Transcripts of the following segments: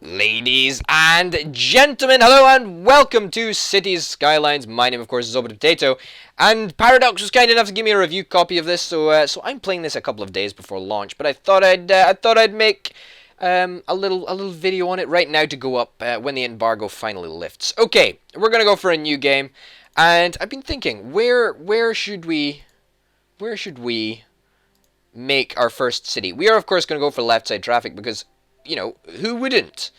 Ladies and gentlemen, hello and welcome to Cities Skylines. My name, of course, is Potato, and Paradox was kind enough to give me a review copy of this. So I'm playing this a couple of days before launch, but I thought I'd make a little video on it right now to go up when the embargo finally lifts. Okay, we're gonna go for a new game, and I've been thinking, where should we make our first city? We are, of course, gonna go for left side traffic because, you know, who wouldn't?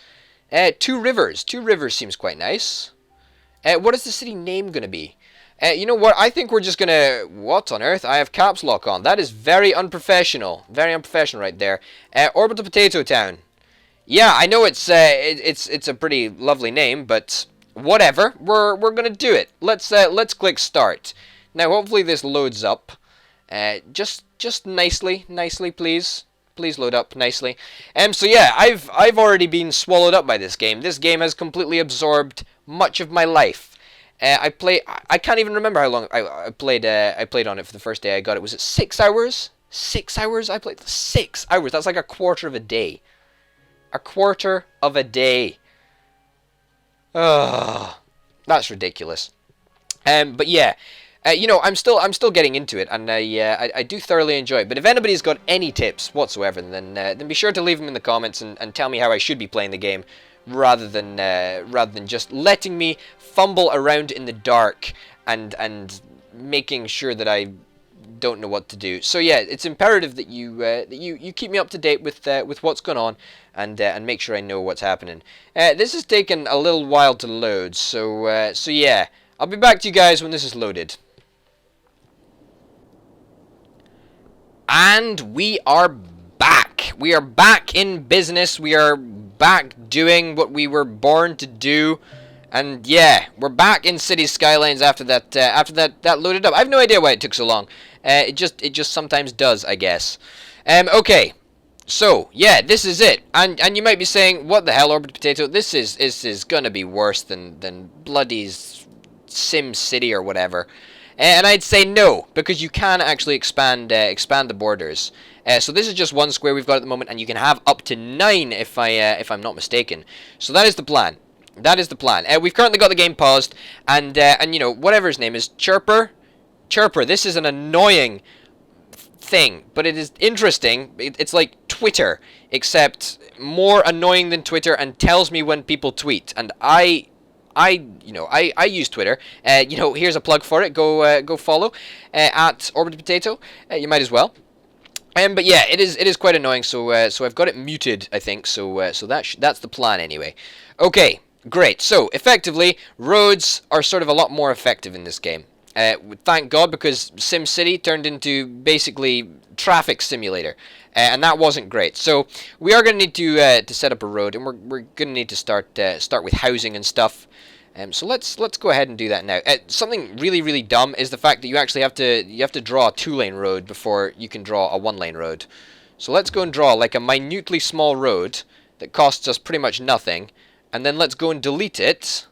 Two Rivers. Two Rivers seems quite nice. What is the city name going to be? You know what? I think we're just going to... What on earth? I have caps lock on. That is very unprofessional. Very unprofessional right there. Orbital Potato Town. Yeah, I know it's a pretty lovely name, but whatever. We're going to do it. Let's click start. Now, hopefully this loads up. Just nicely, please. Please load up nicely. So yeah, I've already been swallowed up by this game. This game has completely absorbed much of my life. I can't even remember how long I played on it for the first day I got it. Was it 6 hours? 6 hours? I played 6 hours. That's like a quarter of a day. A quarter of a day. Ugh, that's ridiculous. But yeah. You know, I'm still getting into it, and I do thoroughly enjoy it. But if anybody's got any tips whatsoever, then be sure to leave them in the comments and tell me how I should be playing the game, rather than just letting me fumble around in the dark and making sure that I don't know what to do. So yeah, it's imperative that you keep me up to date with what's going on, and make sure I know what's happening. This has taken a little while to load, so yeah, I'll be back to you guys when this is loaded. And we are back. We are back in business. We are back doing what we were born to do. And yeah, we're back in City Skylines after that loaded up. I have no idea why it took so long. It just sometimes does, I guess. Okay. So, yeah, this is it. And you might be saying, what the hell, Orbital Potato? This is gonna be worse than bloody Sim City or whatever. And I'd say no, because you can actually expand the borders. So this is just one square we've got at the moment, and you can have up to 9 if I'm not mistaken. So that is the plan. That is the plan. We've currently got the game paused, and you know, whatever his name is, Chirper. This is an annoying thing, but it is interesting. It's like Twitter, except more annoying than Twitter, and tells me when people tweet. And I use Twitter. You know, here's a plug for it. Go follow at Orbital Potato. You might as well. But yeah, it is quite annoying. So I've got it muted, I think. So that's the plan anyway. Okay, great. So effectively, roads are sort of a lot more effective in this game. Thank God, because SimCity turned into basically traffic simulator. And that wasn't great. So we are going to need to set up a road, and we're going to need to start with housing and stuff. So let's go ahead and do that now. Something really dumb is the fact that you actually have to draw a 2-lane road before you can draw a 1-lane road. So let's go and draw like a minutely small road that costs us pretty much nothing, and then let's go and delete it.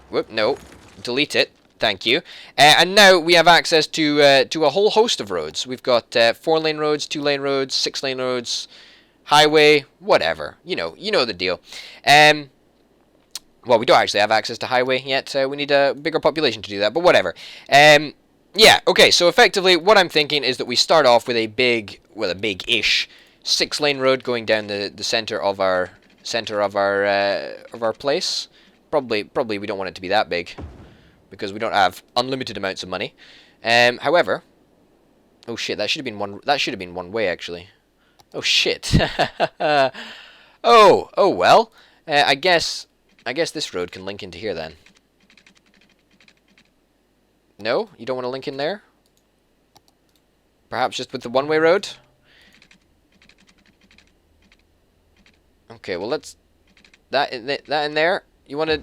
Whoop, no, delete it. Thank you. And now we have access to a whole host of roads. We've got 4-lane roads, 2-lane roads, 6-lane roads, highway, whatever. You know the deal. Well, we don't actually have access to highway yet. We need a bigger population to do that, but whatever. Yeah. Okay. So effectively, what I'm thinking is that we start off with a big-ish 6-lane road going down the center of our place. Probably we don't want it to be that big, because we don't have unlimited amounts of money. However, oh shit, that should have been one way actually. Oh shit. oh well. I guess this road can link into here then. No, you don't want to link in there? Perhaps just with the one-way road? Okay, well let's that in there. You want to?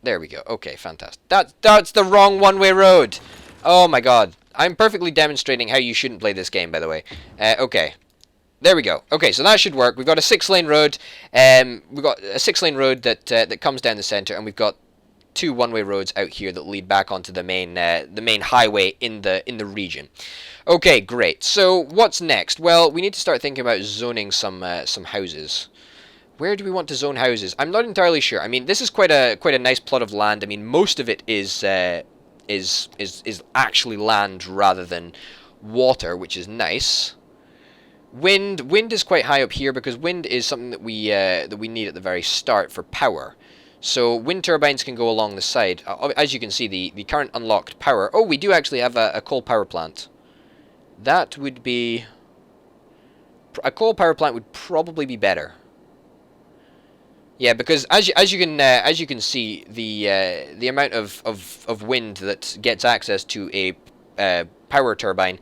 There we go. Okay, fantastic. That's the wrong one-way road. Oh my god. I'm perfectly demonstrating how you shouldn't play this game, by the way. Okay. There we go. Okay, so that should work. We've got a 6-lane road. We've got a 6-lane road that comes down the center, and we've got 2 one-way roads out here that lead back onto the main highway in the region. Okay, great. So what's next? Well, we need to start thinking about zoning some houses. Where do we want to zone houses? I'm not entirely sure. I mean, this is quite a nice plot of land. I mean, most of it is actually land rather than water, which is nice. Wind is quite high up here because wind is something that we need at the very start for power. So wind turbines can go along the side. As you can see, the current unlocked power. Oh, we do actually have a coal power plant. That would be a coal power plant would probably be better. Yeah, because as you can see, the amount of wind that gets access to a power turbine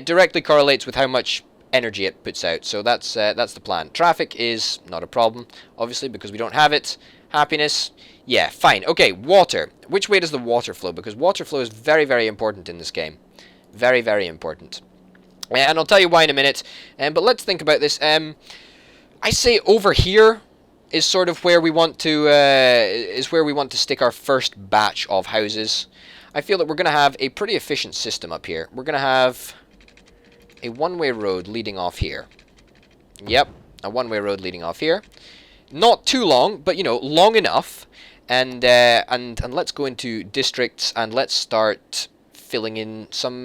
directly correlates with how much energy it puts out. So that's the plan. Traffic is not a problem, obviously, because we don't have it. Happiness, yeah, fine. Okay, water. Which way does the water flow? Because water flow is very, very important in this game. Very, very important. And I'll tell you why in a minute. But let's think about this. I say over here is sort of where we want to stick our first batch of houses. I feel that we're going to have a pretty efficient system up here. We're going to have a one-way road leading off here. Yep, a one-way road leading off here. Not too long, but you know, long enough. And let's go into districts and let's start filling in some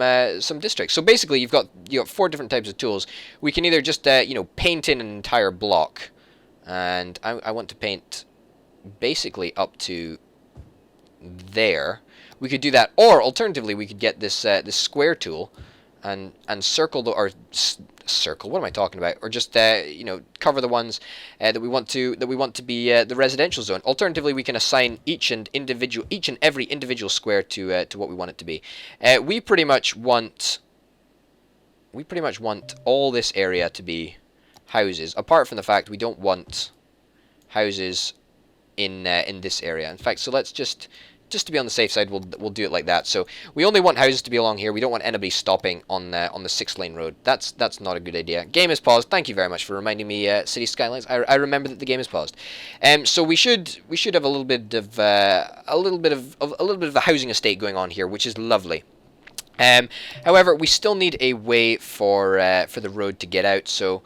districts. So basically, you've got 4 different types of tools. We can either just paint in an entire block, and I want to paint basically up to there. We could do that, or alternatively, we could get this this square tool and circle circle. What am I talking about? Or just cover the ones that we want to be the residential zone. Alternatively, we can assign each and every individual square to what we want it to be. We pretty much want all this area to be houses. Apart from the fact we don't want houses in this area. In fact, so let's just to be on the safe side, we'll do it like that. So we only want houses to be along here. We don't want anybody stopping on the 6-lane road. That's not a good idea. Game is paused. Thank you very much for reminding me, City Skylines. I remember that the game is paused. So we should have a little bit of a housing estate going on here, which is lovely. However, we still need a way for the road to get out. So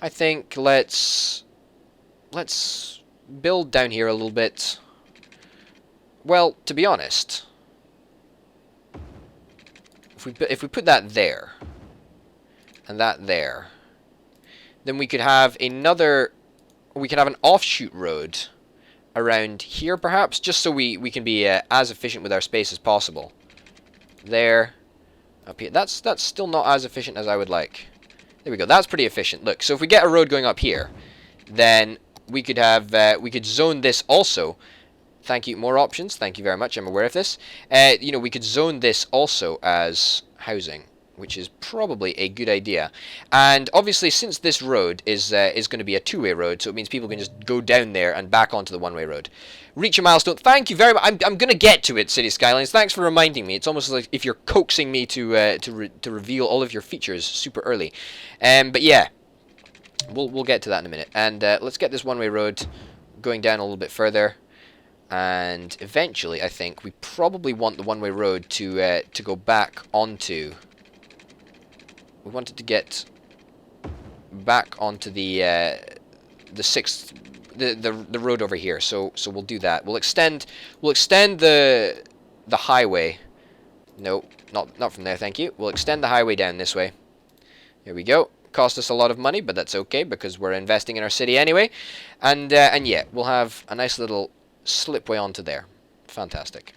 I think let's build down here a little bit. Well, to be honest, if we put that there and that there, then we could have an offshoot road around here, perhaps, just so we can be as efficient with our space as possible. There, up here. That's still not as efficient as I would like. There we go. That's pretty efficient. Look, so if we get a road going up here, then we could have we could zone this also. Thank you. More options. Thank you very much. I'm aware of this. We could zone this also as housing, which is probably a good idea. And obviously, since this road is going to be a 2-way road, so it means people can just go down there and back onto the 1-way road. Reach a milestone. Thank you very much. I'm going to get to it, City Skylines. Thanks for reminding me. It's almost like if you're coaxing me to reveal all of your features super early. But yeah, we'll get to that in a minute. And let's get this 1-way road going down a little bit further. And eventually, I think we probably want the 1-way road to go back onto. We want it to get back onto the road over here. So we'll do that. We'll extend the highway. No, not from there. Thank you. We'll extend the highway down this way. Here we go. Cost us a lot of money, but that's okay because we're investing in our city anyway. And yeah, we'll have a nice little slipway onto there. Fantastic.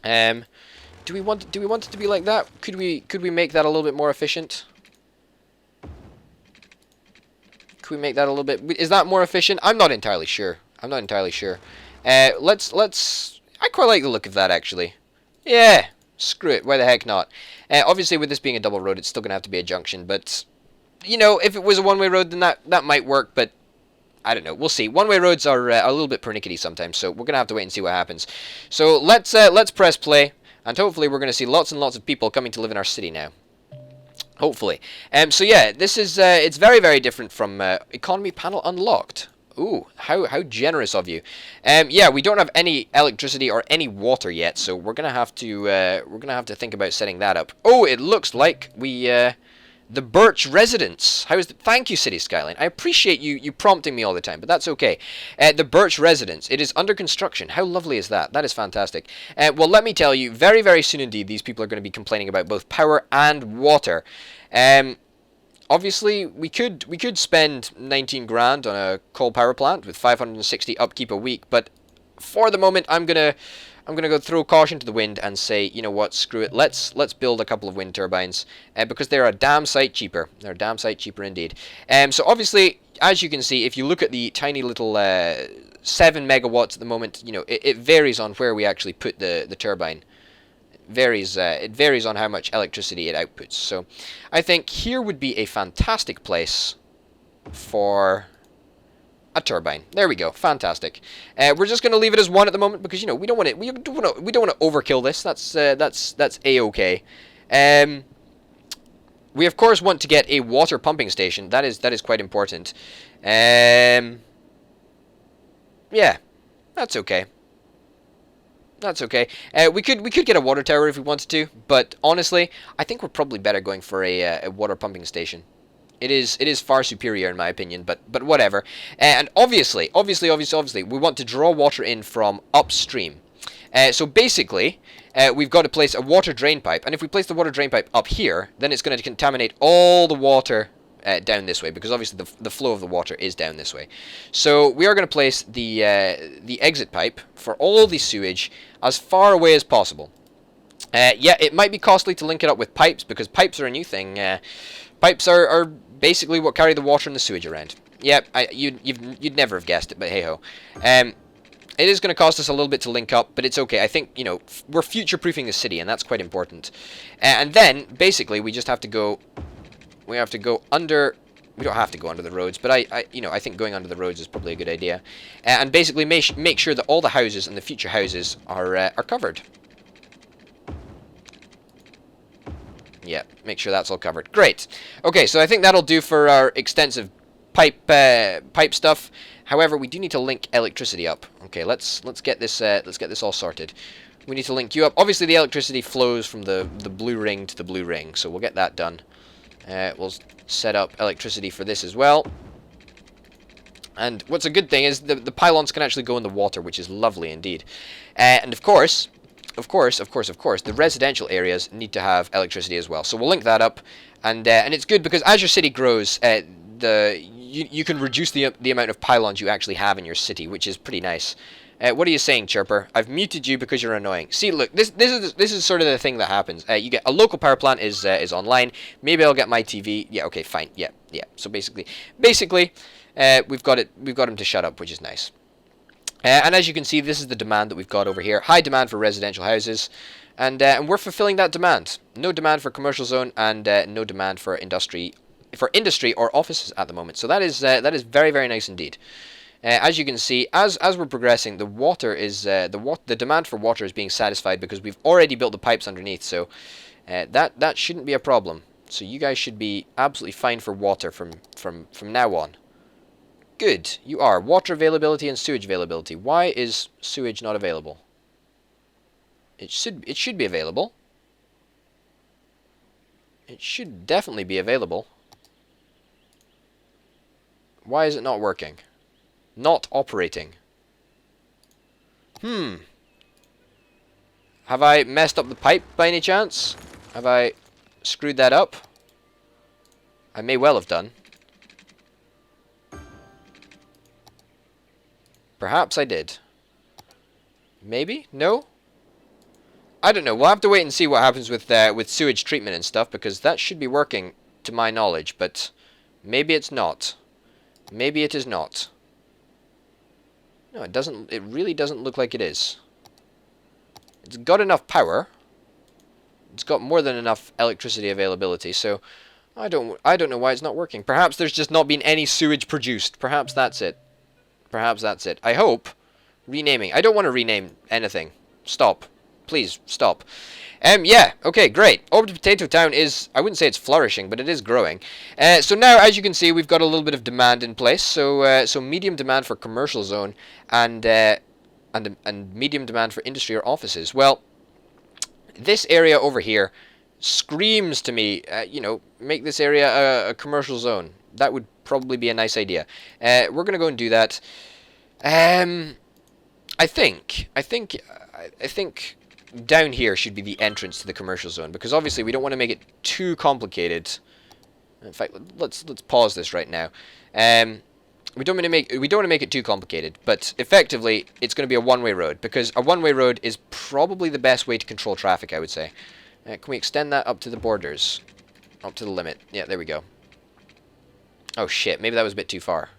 Do we want it to be like that? Could we make that a little bit more efficient? Could we make that a little bit? Is that more efficient? I'm not entirely sure. Let's. I quite like the look of that actually. Yeah. Screw it. Why the heck not? Obviously, with this being a double road, it's still gonna have to be a junction. But if it was a 1-way road, then that might work. But I don't know. We'll see. 1-way roads are a little bit pernickety sometimes, so we're gonna have to wait and see what happens. So let's press play, and hopefully we're gonna see lots and lots of people coming to live in our city now. Hopefully. So yeah, this is it's very, very different from economy panel unlocked. Ooh, how generous of you. Yeah, we don't have any electricity or any water yet, so we're gonna have to think about setting that up. Oh, it looks like we The Birch Residence. How is Thank you, City Skyline. I appreciate you prompting me all the time, but that's okay. The Birch Residence. It is under construction. How lovely is that? That is fantastic. Well, let me tell you, very, very soon indeed, these people are going to be complaining about both power and water. Obviously, we could spend 19 grand on a coal power plant with 560 upkeep a week, but for the moment, I'm gonna go throw caution to the wind and say, you know what, screw it. Let's build a couple of wind turbines because they're a damn sight cheaper. They're a damn sight cheaper indeed. So obviously, as you can see, if you look at the tiny little 7 megawatts at the moment, you know it varies on where we actually put the turbine. It varies on how much electricity it outputs. So I think here would be a fantastic place for a turbine. There we go. Fantastic. We're just going to leave it as 1 at the moment because, you know, we don't want to overkill this. That's a-okay. We of course want to get a water pumping station. That is quite important. Yeah, that's okay. That's okay. We could get a water tower if we wanted to, but honestly, I think we're probably better going for a water pumping station. It is far superior in my opinion, but whatever. And obviously, we want to draw water in from upstream. So basically, we've got to place a water drain pipe, and if we place the water drain pipe up here, then it's going to contaminate all the water down this way, because obviously the flow of the water is down this way. So we are going to place the exit pipe for all the sewage as far away as possible. Yeah, it might be costly to link it up with pipes, because pipes are a new thing. Pipes are basically what carry the water and the sewage around. Yeah, you'd never have guessed it, but hey-ho. It is going to cost us a little bit to link up, but it's okay. I think, you know, we're future-proofing the city, and that's quite important. And then, basically, we just have to go... We have to go under... We don't have to go under the roads, but I think going under the roads is probably a good idea. And basically make sure that all the houses and the future houses are covered. Yeah, make sure that's all covered. Great. Okay, so I think that'll do for our extensive pipe stuff. However, we do need to link electricity up. Okay, let's get this all sorted. We need to link you up. Obviously, the electricity flows from the blue ring to the blue ring, so we'll get that done. We'll set up electricity for this as well. And what's a good thing is the pylons can actually go in the water, which is lovely indeed. And of course, the residential areas need to have electricity as well. So we'll link that up, and it's good because as your city grows, you can reduce the amount of pylons you actually have in your city, which is pretty nice. What are you saying, Chirper? I've muted you because you're annoying. See, look, this is sort of the thing that happens. You get a local power plant is online. Maybe I'll get my TV. Yeah, okay, fine. Yeah. So basically, we've got him to shut up, which is nice. And as you can see, this is the demand that we've got over here. High demand for residential houses, and we're fulfilling that demand. No demand for commercial zone, and no demand for industry or offices at the moment. So that is very, very nice indeed. As you can see, as we're progressing, the water is the demand for water is being satisfied because we've already built the pipes underneath. So that shouldn't be a problem. So you guys should be absolutely fine for water from now on. Good, you are. Water availability and sewage availability. Why is sewage not available? It should be available. It should definitely be available. Why is it not working? Not operating. Have I messed up the pipe by any chance? Have I screwed that up? I may well have done. Perhaps I did. Maybe? No? I don't know. We'll have to wait and see what happens with sewage treatment and stuff, because that should be working to my knowledge, but maybe it's not. Maybe it is not. No, it doesn't. It really doesn't look like it is. It's got enough power. It's got more than enough electricity availability, so I don't know why it's not working. Perhaps there's just not been any sewage produced. Perhaps that's it. Perhaps that's it. I hope. Renaming. I don't want to rename anything. Stop. Please, stop. Yeah, okay, great. Orbital Potato Town is, I wouldn't say it's flourishing, but it is growing. So now, as you can see, we've got a little bit of demand in place. So medium demand for commercial zone and medium demand for industry or offices. Well, this area over here screams to me, you know, make this area a commercial zone. That would probably be a nice idea. We're gonna go and do that. Um, I think down here should be the entrance to the commercial zone, because obviously we don't want to make it too complicated. In fact, let's pause this right now. We don't want to make it too complicated, but effectively it's going to be a one-way road, because a one-way road is probably the best way to control traffic, I would say. Can we extend that up to the borders, up to the limit? Yeah, there we go. Oh shit, maybe that was a bit too far.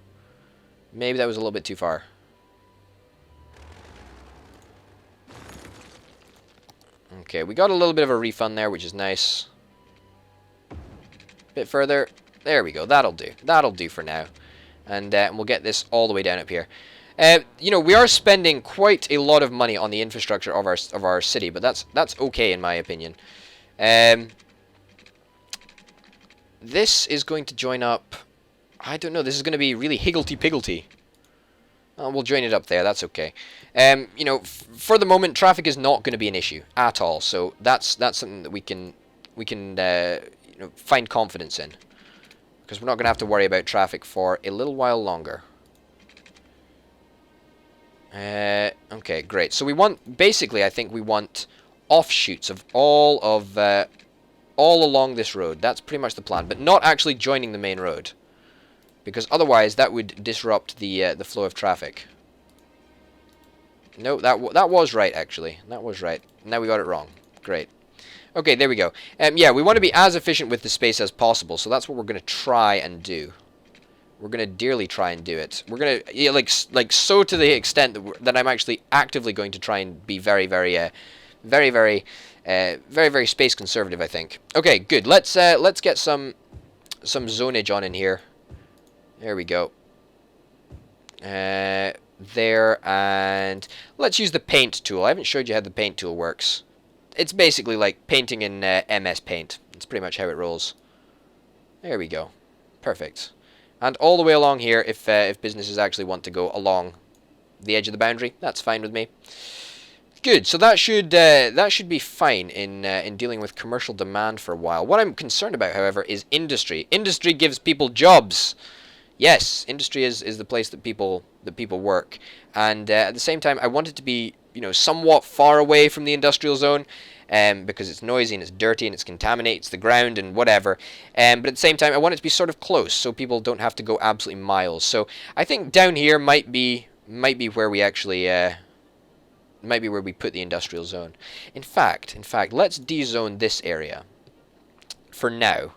Maybe that was a little bit too far. Okay, we got a little bit of a refund there, which is nice. Bit further. There we go. That'll do. That'll do for now. And we'll get this all the way down up here. You know, we are spending quite a lot of money on the infrastructure of our city, but that's okay in my opinion. This is going to join up. I don't know. This is going to be really higgledy-piggledy. We'll join it up there. That's okay. You know, for the moment, traffic is not going to be an issue at all. So that's something that we can you know, find confidence in, because we're not going to have to worry about traffic for a little while longer. Okay, great. So we want, basically, I think we want offshoots of all along this road. That's pretty much the plan, but not actually joining the main road, because otherwise that would disrupt the flow of traffic. No, that was right, actually. That was right. Now we got it wrong. Great. Okay, there we go. Yeah, we want to be as efficient with the space as possible, so that's what we're going to try and do. We're going to dearly try and do it. We're going to, yeah, like so to the extent that I'm actually actively going to try and be very, very space conservative, I think. Okay, good. Let's get some zonage on in here. There we go. There, and let's use the paint tool. I haven't showed you how the paint tool works. It's basically like painting in MS Paint. It's pretty much how it rolls. There we go. Perfect. And all the way along here, if businesses actually want to go along the edge of the boundary, that's fine with me. Good. So that should be fine in dealing with commercial demand for a while. What I'm concerned about, however, is industry. Industry gives people jobs. Yes, industry is the place that people work, and at the same time, I want it to be, you know, somewhat far away from the industrial zone, because it's noisy and it's dirty and it's contaminates the ground and whatever. But at the same time, I want it to be sort of close, so people don't have to go absolutely miles. So I think down here might be where we actually might be where we put the industrial zone. In fact, let's dezone this area for now,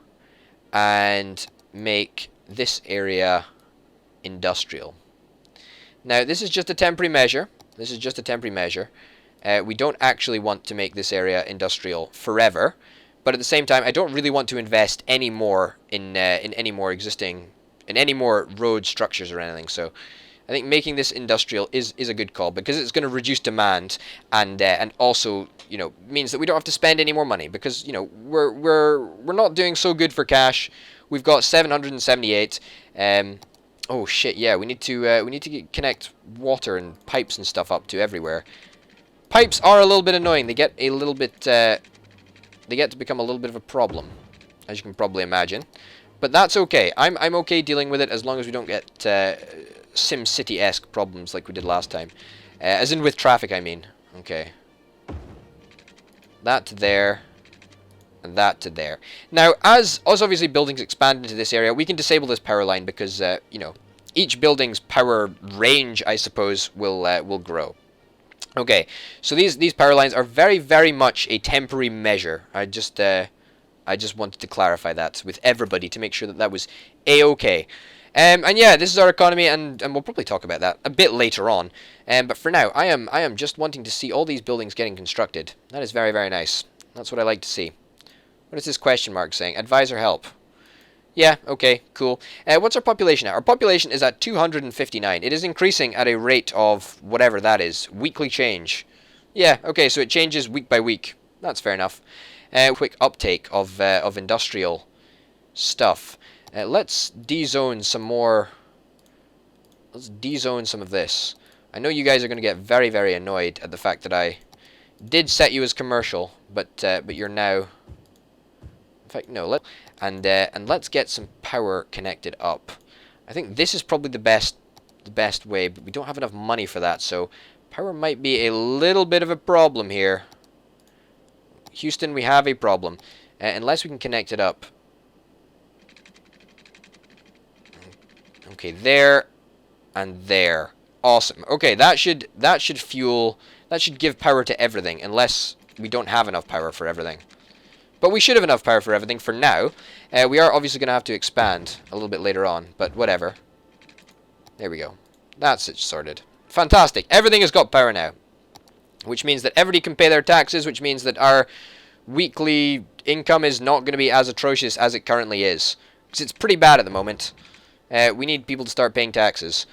and make this area industrial. Now, this is just a temporary measure. This is just a temporary measure. We don't actually want to make this area industrial forever, but at the same time, I don't really want to invest any more in any more road structures or anything. So, I think making this industrial is a good call, because it's going to reduce demand, and also, you know, means that we don't have to spend any more money, because, you know, we're not doing so good for cash. We've got 778. Oh shit! Yeah, we need to connect water and pipes and stuff up to everywhere. Pipes are a little bit annoying. They get a little bit. They get to become a little bit of a problem, as you can probably imagine. But that's okay. I'm okay dealing with it, as long as we don't get SimCity-esque problems like we did last time. As in with traffic, I mean. Okay. That to there. And that to there. Now, as obviously buildings expand into this area, we can disable this power line, because you know, each building's power range, I suppose, will grow. Okay, so these power lines are very much a temporary measure. I just wanted to clarify that with everybody to make sure that was a-okay. And yeah, this is our economy, and we'll probably talk about that a bit later on. But for now, I am just wanting to see all these buildings getting constructed. That is very nice. That's what I like to see. What is this question mark saying? Advisor help. Yeah, okay, cool. What's our population now? Our population is at 259. It is increasing at a rate of whatever that is. Weekly change. Yeah, okay, so it changes week by week. That's fair enough. Quick uptake of industrial stuff. Let's dezone some more. Let's dezone some of this. I know you guys are going to get very annoyed at the fact that I did set you as commercial, but you're now In fact, no. And let's get some power connected up. I think this is probably the best way, but we don't have enough money for that, so power might be a little bit of a problem here. Houston, we have a problem. Unless we can connect it up. Okay, there and there. Awesome. Okay, that should give power to everything, unless we don't have enough power for everything. But we should have enough power for everything for now. We are obviously going to have to expand a little bit later on, but whatever. There we go. That's it sorted. Fantastic. Everything has got power now. Which means that everybody can pay their taxes, which means that our weekly income is not going to be as atrocious as it currently is. Because it's pretty bad at the moment. We need people to start paying taxes.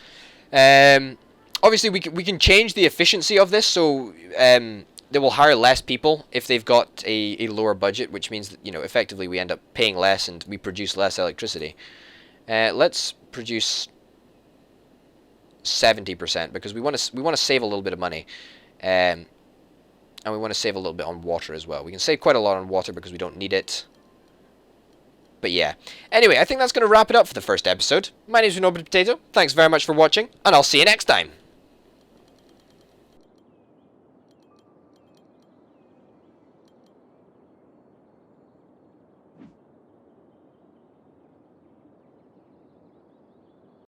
Obviously, we can change the efficiency of this, so they will hire less people if they've got a lower budget, which means that, you know, effectively we end up paying less and we produce less electricity. Let's produce 70% because we want to save a little bit of money, and we want to save a little bit on water as well. We can save quite a lot on water because we don't need it. But yeah. Anyway, I think that's going to wrap it up for the first episode. My name's Norbert Potato. Thanks very much for watching, and I'll see you next time.